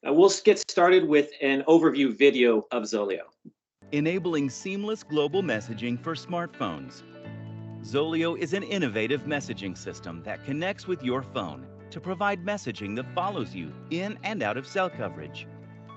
We'll get started with an overview video of ZOLEO. Enabling seamless global messaging for smartphones. ZOLEO is an innovative messaging system that connects with your phone to provide messaging that follows you in and out of cell coverage.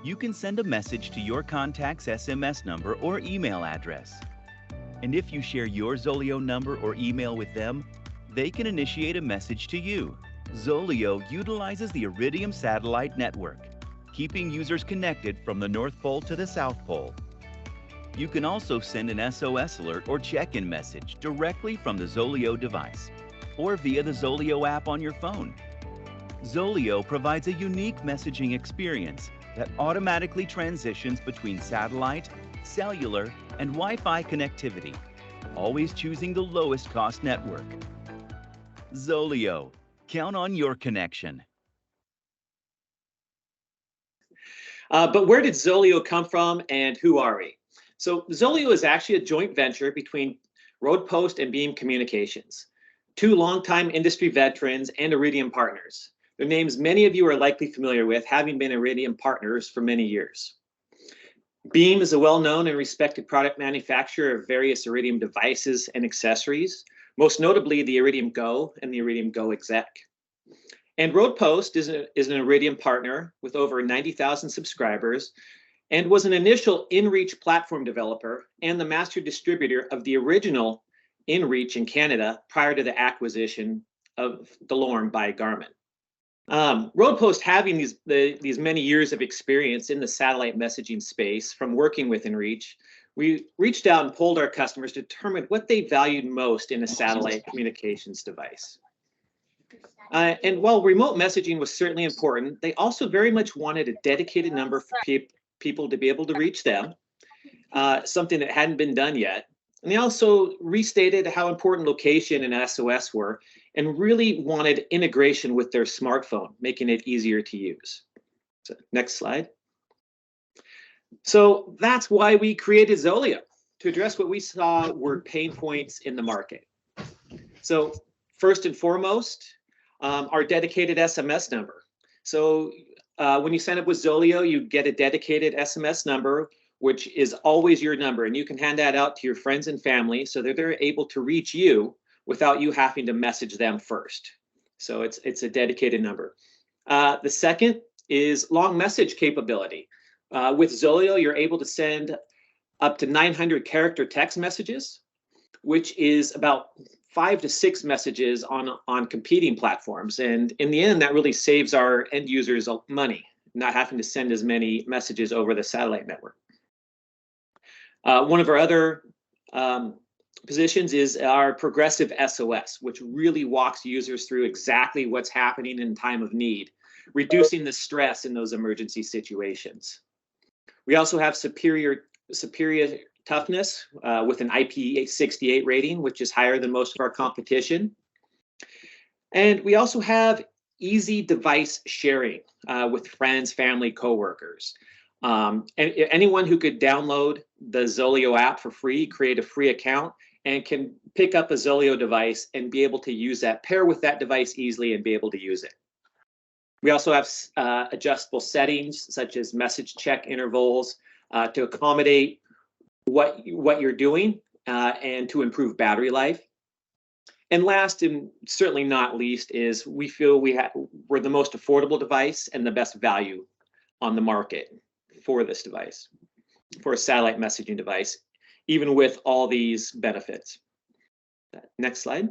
You can send a message to your contact's SMS number or email address. And if you share your ZOLEO number or email with them, they can initiate a message to you. ZOLEO utilizes the Iridium satellite network, keeping users connected from the North Pole to the South Pole. You can also send an SOS alert or check-in message directly from the ZOLEO device or via the ZOLEO app on your phone. ZOLEO provides a unique messaging experience that automatically transitions between satellite, cellular, and Wi-Fi connectivity, always choosing the lowest cost network. ZOLEO, count on your connection. But where did ZOLEO come from and who are we? So ZOLEO is actually a joint venture between Roadpost and Beam Communications, two longtime industry veterans and Iridium partners. Their names many of you are likely familiar with, having been Iridium partners for many years. Beam is a well-known and respected product manufacturer of various Iridium devices and accessories, most notably the Iridium Go and the Iridium Go Exec. And Roadpost is an Iridium partner with over 90,000 subscribers and was an initial inReach platform developer and the master distributor of the original inReach in Canada prior to the acquisition of DeLorme by Garmin. Roadpost, having these many years of experience in the satellite messaging space from working with inReach, we reached out and polled our customers to determine what they valued most in a satellite communications device. And while remote messaging was certainly important, they also very much wanted a dedicated number for people to be able to reach them, something that hadn't been done yet. And they also restated how important location and SOS were and really wanted integration with their smartphone, making it easier to use. So, next slide. So that's why we created ZOLEO, to address what we saw were pain points in the market. So first and foremost, our dedicated SMS number. So when you sign up with ZOLEO, you get a dedicated SMS number, which is always your number, and you can hand that out to your friends and family so that they're able to reach you without you having to message them first. So it's a dedicated number. The second is long message capability. With ZOLEO, you're able to send up to 900 character text messages, which is about 5 to 6 messages on competing platforms. And in the end, that really saves our end users money, not having to send as many messages over the satellite network. One of our other positions is our progressive SOS, which really walks users through exactly what's happening in time of need, reducing the stress in those emergency situations. We also have superior toughness with an IP68 rating, which is higher than most of our competition. And we also have easy device sharing with friends, family, coworkers. And anyone who could download the ZOLEO app for free, create a free account, and can pick up a ZOLEO device and be able to use that, pair with that device easily and be able to use it. We also have adjustable settings such as message check intervals to accommodate what you're doing and to improve battery life. And last and certainly not least is we feel we're the most affordable device and the best value on the market for this device, for a satellite messaging device, even with all these benefits. Next slide.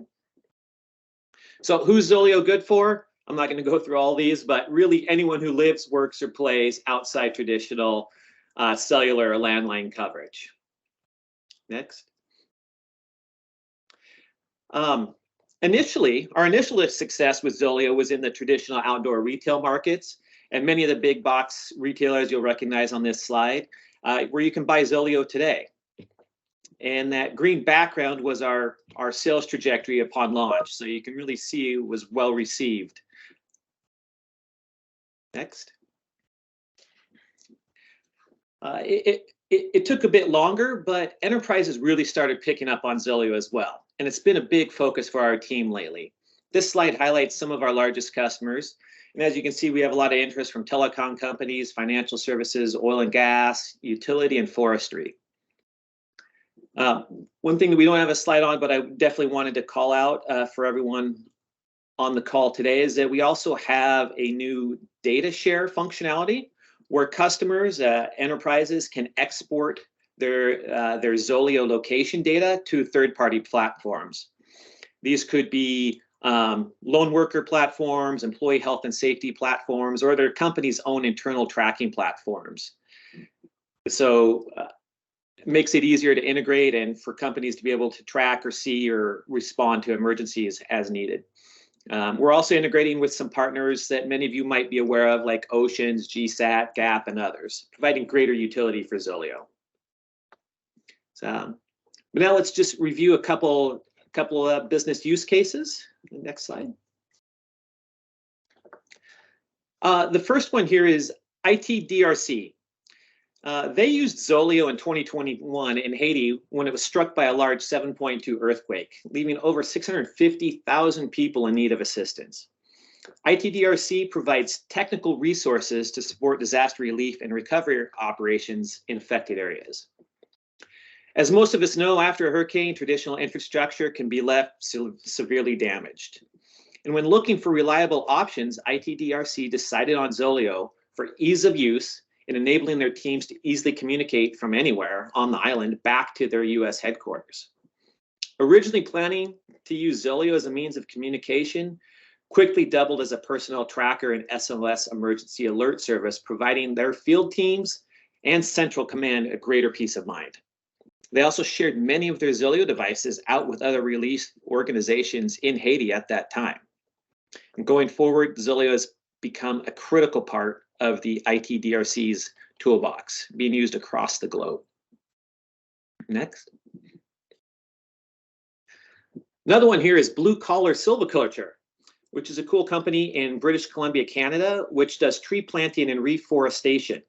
So who's ZOLEO good for? I'm not going to go through all these, but really anyone who lives, works, or plays outside traditional cellular or landline coverage. Next. Our initial success with ZOLEO was in the traditional outdoor retail markets, and many of the big box retailers you'll recognize on this slide, where you can buy ZOLEO today. And that green background was our sales trajectory upon launch, so you can really see it was well received. Next. It took a bit longer, but enterprises really started picking up on ZOLEO as well. And it's been a big focus for our team lately. This slide highlights some of our largest customers. And as you can see, we have a lot of interest from telecom companies, financial services, oil and gas, utility, and forestry. One thing that we don't have a slide on, but I definitely wanted to call out for everyone on the call today is that we also have a new data share functionality where customers, enterprises can export their ZOLEO location data to third-party platforms. These could be lone worker platforms, employee health and safety platforms, or their company's own internal tracking platforms. So it makes it easier to integrate and for companies to be able to track or see or respond to emergencies as needed. We're also integrating with some partners that many of you might be aware of, like Oceans, GSAT, GAP, and others, providing greater utility for ZOLEO. But now let's just review a couple of business use cases. Next slide. The first one here is ITDRC. They used ZOLEO in 2021 in Haiti when it was struck by a large 7.2 earthquake, leaving over 650,000 people in need of assistance. ITDRC provides technical resources to support disaster relief and recovery operations in affected areas. As most of us know, after a hurricane, traditional infrastructure can be left severely damaged. And when looking for reliable options, ITDRC decided on ZOLEO for ease of use in enabling their teams to easily communicate from anywhere on the island back to their US headquarters. Originally planning to use ZOLEO as a means of communication, quickly doubled as a personnel tracker and SOS emergency alert service, providing their field teams and central command a greater peace of mind. They also shared many of their ZOLEO devices out with other relief organizations in Haiti at that time. And going forward, ZOLEO has become a critical part of the ITDRC's toolbox, being used across the globe. Next. Another one here is Blue Collar Silviculture, which is a cool company in British Columbia, Canada, which does tree planting and reforestation.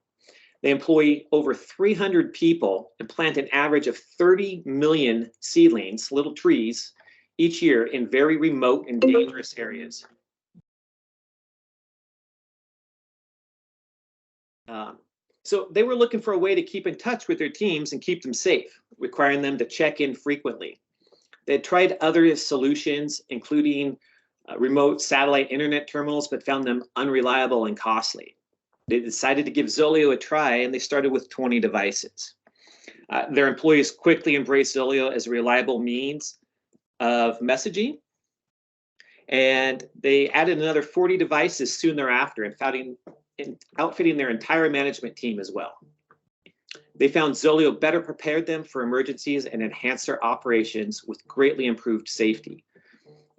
They employ over 300 people and plant an average of 30 million seedlings, little trees, each year in very remote and dangerous areas. So they were looking for a way to keep in touch with their teams and keep them safe, requiring them to check in frequently. They had tried other solutions, including remote satellite internet terminals, but found them unreliable and costly. They decided to give ZOLEO a try, and they started with 20 devices. Their employees quickly embraced ZOLEO as a reliable means of messaging, and they added another 40 devices soon thereafter, and outfitting their entire management team as well. They found ZOLEO better prepared them for emergencies and enhanced their operations with greatly improved safety,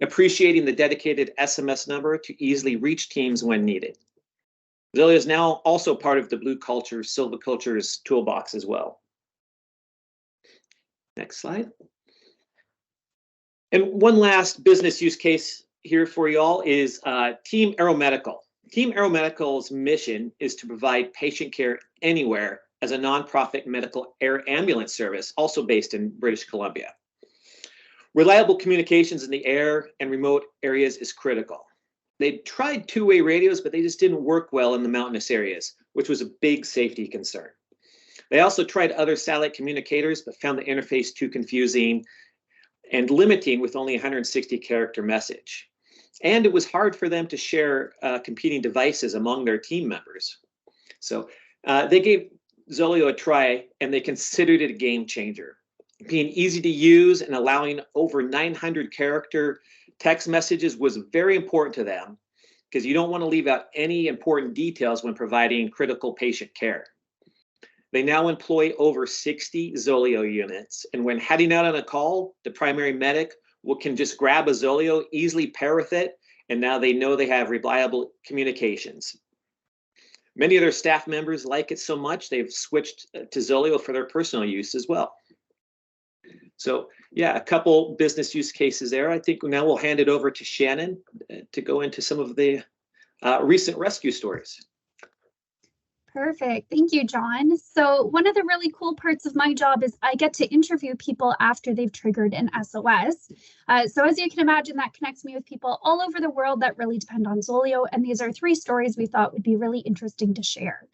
appreciating the dedicated SMS number to easily reach teams when needed. ZOLEO is now also part of the Blue Culture Silviculture's toolbox as well. Next slide. And one last business use case here for you all is Team Aeromedical. Team Aeromedical's mission is to provide patient care anywhere as a nonprofit medical air ambulance service, also based in British Columbia. Reliable communications in the air and remote areas is critical. They tried two-way radios, but they just didn't work well in the mountainous areas, which was a big safety concern. They also tried other satellite communicators, but found the interface too confusing and limiting with only 160 character message. And it was hard for them to share competing devices among their team members. So they gave ZOLEO a try, and they considered it a game changer. Being easy to use and allowing over 900 character text messages was very important to them, because you don't want to leave out any important details when providing critical patient care. They now employ over 60 ZOLEO units, and when heading out on a call, the primary medic can just grab a ZOLEO, easily pair with it, and now they know they have reliable communications. Many of their staff members like it so much, they've switched to ZOLEO for their personal use as well. So yeah, a couple business use cases there. I think now we'll hand it over to Shannon to go into some of the recent rescue stories. Perfect. Thank you, John. So one of the really cool parts of my job is I get to interview people after they've triggered an SOS. So as you can imagine, that connects me with people all over the world that really depend on ZOLEO. And these are 3 stories we thought would be really interesting to share.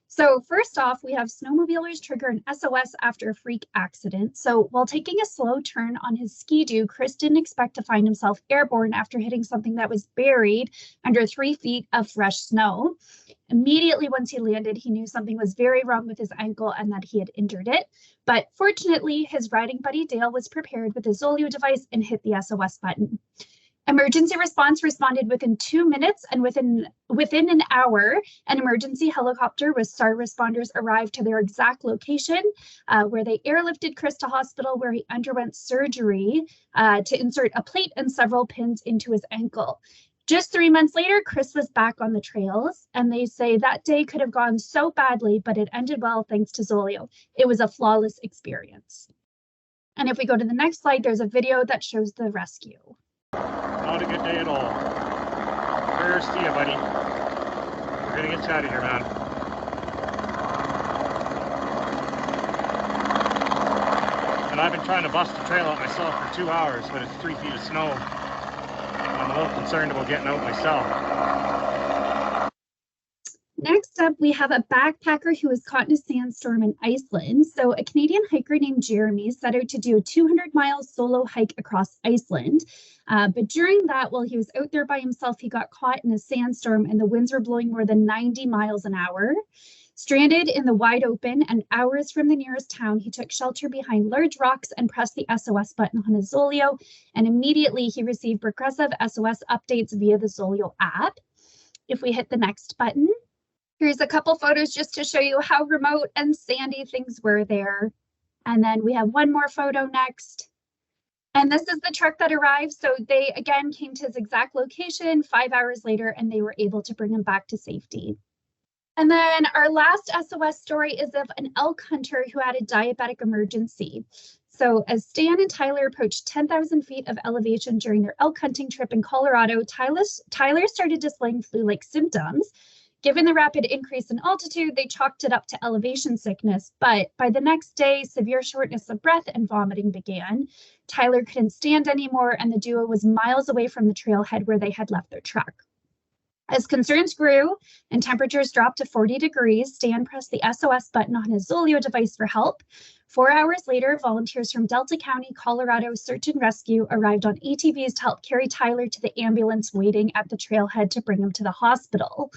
So first off, we have snowmobilers trigger an SOS after a freak accident. So while taking a slow turn on his ski-doo, Chris didn't expect to find himself airborne after hitting something that was buried under 3 feet of fresh snow. Immediately once he landed, he knew something was very wrong with his ankle and that he had injured it. But fortunately, his riding buddy Dale was prepared with a ZOLEO device and hit the SOS button. Emergency response responded within 2 minutes, and within an hour, an emergency helicopter with SAR responders arrived to their exact location, where they airlifted Chris to hospital, where he underwent surgery to insert a plate and several pins into his ankle. Just 3 months later, Chris was back on the trails, and they say that day could have gone so badly, but it ended well thanks to ZOLEO. It was a flawless experience. And if we go to the next slide, there's a video that shows the rescue. Not a good day at all. Prayers to you, buddy. We're gonna get you out of here, man. And I've been trying to bust the trail out myself for 2 hours, but it's 3 feet of snow. I'm a little concerned about getting out myself. Next up, we have a backpacker who was caught in a sandstorm in Iceland. So a Canadian hiker named Jeremy set out to do a 200-mile solo hike across Iceland. But during that, while he was out there by himself, he got caught in a sandstorm and the winds were blowing more than 90 miles an hour. Stranded in the wide open and hours from the nearest town, he took shelter behind large rocks and pressed the SOS button on his ZOLEO. And immediately he received progressive SOS updates via the ZOLEO app. If we hit the next button, here's a couple photos just to show you how remote and sandy things were there. And then we have one more photo next. And this is the truck that arrived. So they again came to his exact location 5 hours later, and they were able to bring him back to safety. And then our last SOS story is of an elk hunter who had a diabetic emergency. So as Stan and Tyler approached 10,000 feet of elevation during their elk hunting trip in Colorado, Tyler started displaying flu-like symptoms. Given the rapid increase in altitude, they chalked it up to elevation sickness, but by the next day, severe shortness of breath and vomiting began. Tyler couldn't stand anymore, and the duo was miles away from the trailhead where they had left their truck. As concerns grew and temperatures dropped to 40 degrees, Stan pressed the SOS button on his ZOLEO device for help. 4 hours later, volunteers from Delta County, Colorado Search and Rescue arrived on ATVs to help carry Tyler to the ambulance waiting at the trailhead to bring him to the hospital.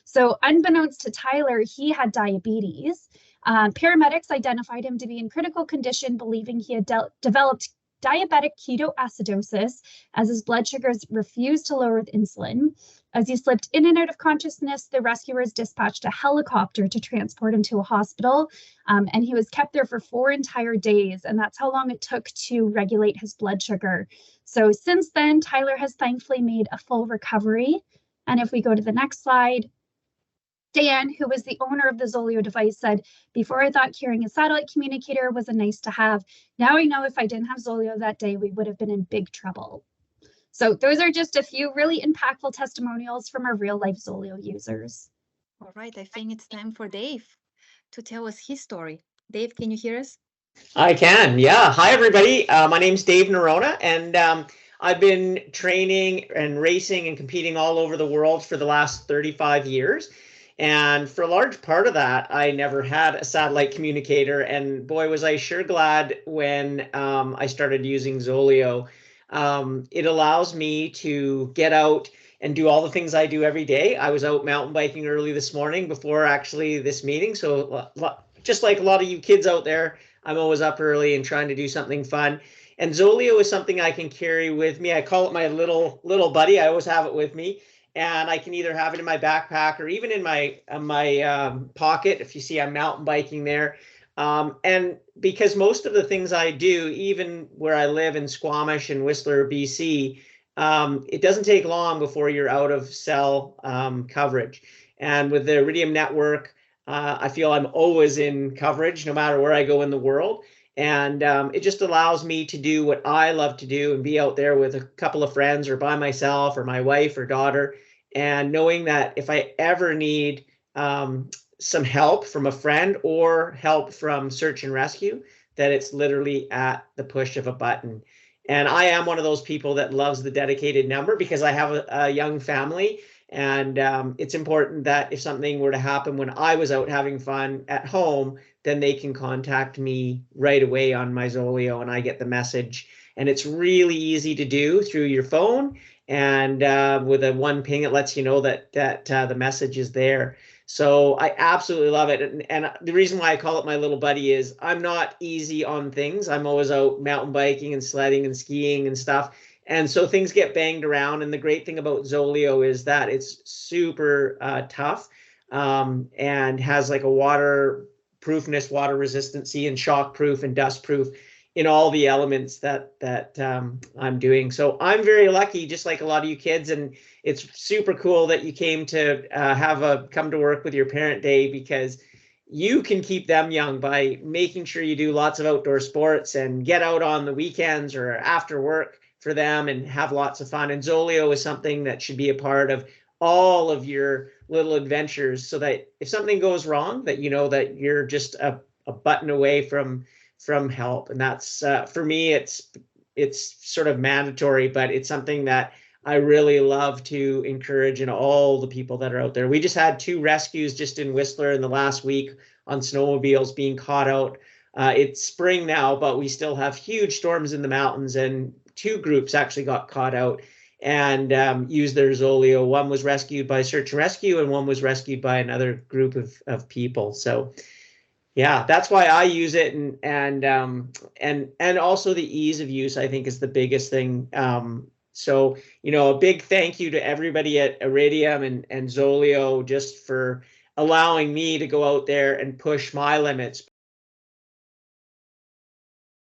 So unbeknownst to Tyler, he had diabetes. Paramedics identified him to be in critical condition, believing he had developed diabetic ketoacidosis as his blood sugars refused to lower with insulin. As he slipped in and out of consciousness, the rescuers dispatched a helicopter to transport him to a hospital, and he was kept there for 4 entire days, and that's how long it took to regulate his blood sugar. So since then, Tyler has thankfully made a full recovery. And if we go to the next slide, Dan, who was the owner of the ZOLEO device, said, "Before I thought carrying a satellite communicator was a nice to have. Now I know if I didn't have ZOLEO that day, we would have been in big trouble." So those are just a few really impactful testimonials from our real life ZOLEO users. All right, I think it's time for Dave to tell us his story. Dave, can you hear us? I can, yeah. Hi, everybody. My name's Dave Norona, and I've been training and racing and competing all over the world for the last 35 years. And for a large part of that, I never had a satellite communicator. And boy, was I sure glad when I started using ZOLEO. It allows me to get out and do all the things I do every day. I was out mountain biking early this morning before actually this meeting. So just like a lot of you kids out there, I'm always up early and trying to do something fun. And ZOLEO is something I can carry with me. I call it my little buddy. I always have it with me. And I can either have it in my backpack or even in my pocket. If you see, I'm mountain biking there. And because most of the things I do, even where I live in Squamish and Whistler, BC, it doesn't take long before you're out of cell coverage. And with the Iridium network, I feel I'm always in coverage no matter where I go in the world. And it just allows me to do what I love to do and be out there with a couple of friends or by myself or my wife or daughter. And knowing that if I ever need some help from a friend or help from search and rescue, that it's literally at the push of a button. And I am one of those people that loves the dedicated number because I have a young family, and it's important that if something were to happen when I was out having fun at home, then they can contact me right away on my ZOLEO and I get the message. And it's really easy to do through your phone. And with a one ping, it lets you know that the message is there. So I absolutely love it. And the reason why I call it my little buddy is I'm not easy on things. I'm always out mountain biking and sledding and skiing and stuff. And so things get banged around. And the great thing about ZOLEO is that it's super tough and has like a waterproofness, water resistancy, and shock proof and dust proof in all the elements that I'm doing. So I'm very lucky, just like a lot of you kids, and it's super cool that you came to come to work with your parent day, because you can keep them young by making sure you do lots of outdoor sports and get out on the weekends or after work for them and have lots of fun. And ZOLEO is something that should be a part of all of your little adventures, so that if something goes wrong, that you know that you're just a button away from help. And that's for me, it's sort of mandatory, but it's something that I really love to encourage in all the people that are out there. We just had 2 rescues just in Whistler in the last week on snowmobiles being caught out. It's spring now, but we still have huge storms in the mountains, and 2 groups actually got caught out and used their ZOLEO. One was rescued by search and rescue, and one was rescued by another group of people. So yeah, that's why I use it, and also the ease of use, I think, is the biggest thing. So, you know, a big thank you to everybody at Iridium and ZOLEO just for allowing me to go out there and push my limits